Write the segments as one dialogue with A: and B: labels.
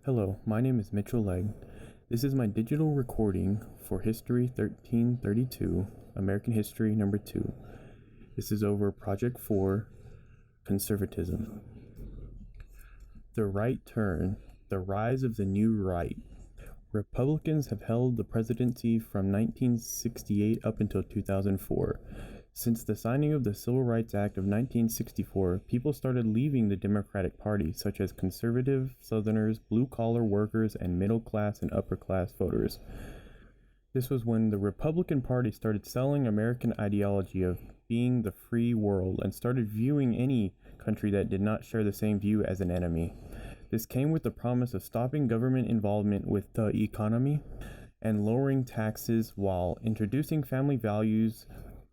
A: Hello, my name is Mitchell Legg. This is my digital recording for History 1332, American History number 2. This is over Project 4, Conservatism. The Right Turn, the Rise of the New Right. Republicans have held the presidency from 1968 up until 2004. Since the signing of the Civil Rights Act of 1964, people started leaving the Democratic Party, such as conservative Southerners, blue-collar workers, and middle-class and upper-class voters. This was when the Republican Party started selling American ideology of being the free world and started viewing any country that did not share the same view as an enemy. This came with the promise of stopping government involvement with the economy and lowering taxes while introducing family values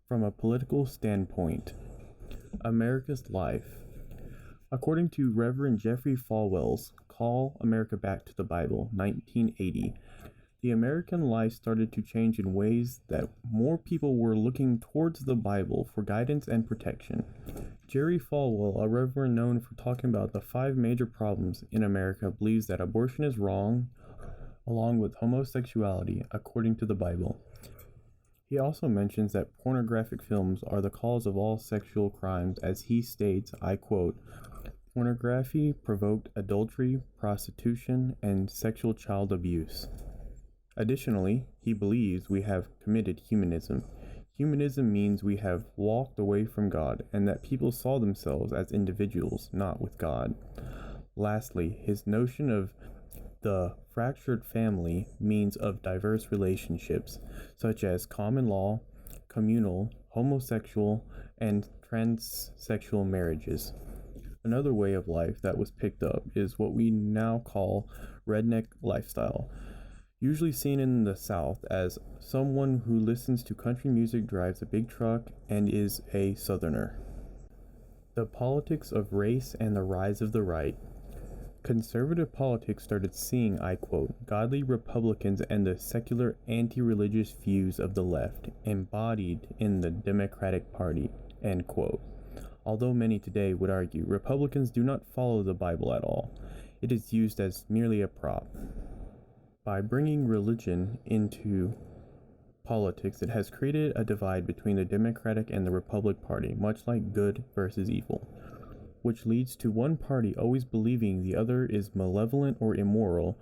A: from a political standpoint. America's Life. According to Reverend Jeffrey Falwell's Call America Back to the Bible, 1980, the American life started to change in ways that more people were looking towards the Bible for guidance and protection. Jerry Falwell, a reverend known for talking about the 5 major problems in America, believes that abortion is wrong, along with homosexuality, according to the Bible. He also mentions that pornographic films are the cause of all sexual crimes, as he states, I quote, "Pornography provoked adultery, prostitution, and sexual child abuse." Additionally, he believes we have committed humanism. Humanism means we have walked away from God, and that people saw themselves as individuals, not with God. Lastly, his notion of the fractured family means of diverse relationships, such as common law, communal, homosexual, and transsexual marriages. Another way of life that was picked up is what we now call redneck lifestyle, usually seen in the South as someone who listens to country music, drives a big truck, and is a Southerner. The politics of race and the rise of the right. Conservative politics started seeing, I quote, godly Republicans and the secular anti-religious views of the left embodied in the Democratic Party, end quote. Although many today would argue Republicans do not follow the Bible at all, it is used as merely a prop. By bringing religion into politics, it has created a divide between the Democratic and the Republican Party, much like good versus evil, which leads to one party always believing the other is malevolent or immoral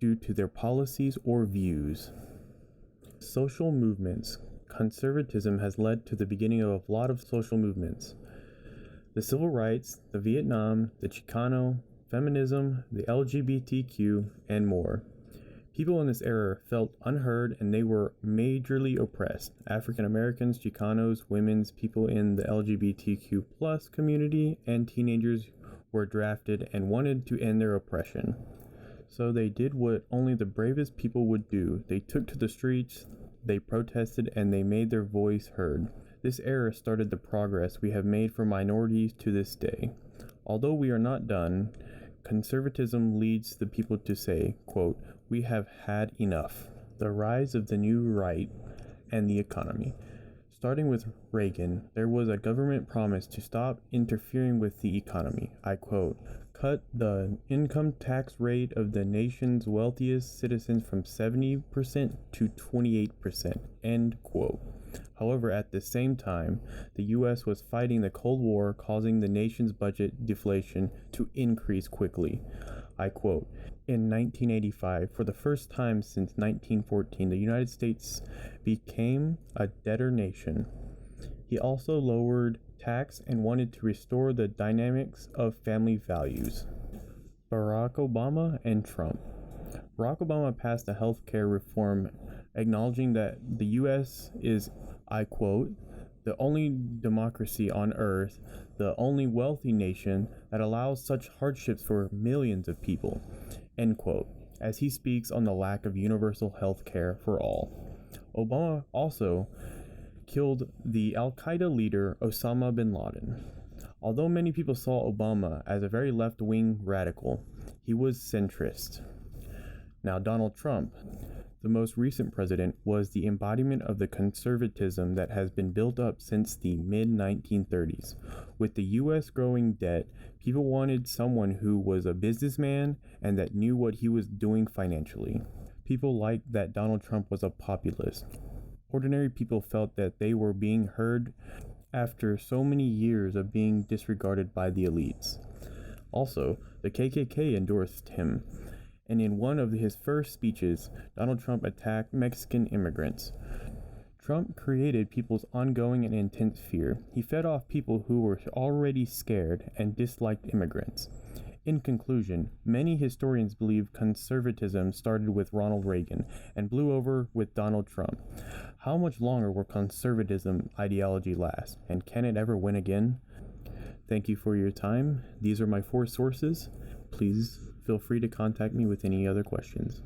A: due to their policies or views. Social movements. Conservatism has led to the beginning of a lot of social movements. The civil rights, the Vietnam, the Chicano, feminism, the LGBTQ, and more. People in this era felt unheard and they were majorly oppressed. African Americans, Chicanos, women's, people in the LGBTQ plus community, and teenagers were drafted and wanted to end their oppression. So they did what only the bravest people would do. They took to the streets, they protested, and they made their voice heard. This era started the progress we have made for minorities to this day. Although we are not done, conservatism leads the people to say, quote, "We have had enough." The rise of the new right and the economy. Starting with Reagan, there was a government promise to stop interfering with the economy. I quote, "Cut the income tax rate of the nation's wealthiest citizens from 70% to 28%, end quote. However, at the same time, the U.S. was fighting the Cold War, causing the nation's budget deflation to increase quickly. I quote, "In 1985, for the first time since 1914, the United States became a debtor nation." He also lowered tax and wanted to restore the dynamics of family values. Barack Obama and Trump. Barack Obama passed a health care reform acknowledging that the U.S. is, I quote, "the only democracy on earth, the only wealthy nation that allows such hardships for millions of people," end quote, as he speaks on the lack of universal health care for all. Obama also killed the Al-Qaeda leader Osama bin Laden. Although many people saw Obama as a very left-wing radical, he was centrist. Now, Donald Trump, the most recent president, was the embodiment of the conservatism that has been built up since the mid-1930s. With the U.S. growing debt, people wanted someone who was a businessman and that knew what he was doing financially. People liked that Donald Trump was a populist. Ordinary people felt that they were being heard after so many years of being disregarded by the elites. Also, the KKK endorsed him, and in one of his first speeches, Donald Trump attacked Mexican immigrants. Trump created people's ongoing and intense fear. He fed off people who were already scared and disliked immigrants. In conclusion, many historians believe conservatism started with Ronald Reagan and blew over with Donald Trump. How much longer will conservatism ideology last, and can it ever win again? Thank you for your time. These are my 4 sources. Please feel free to contact me with any other questions.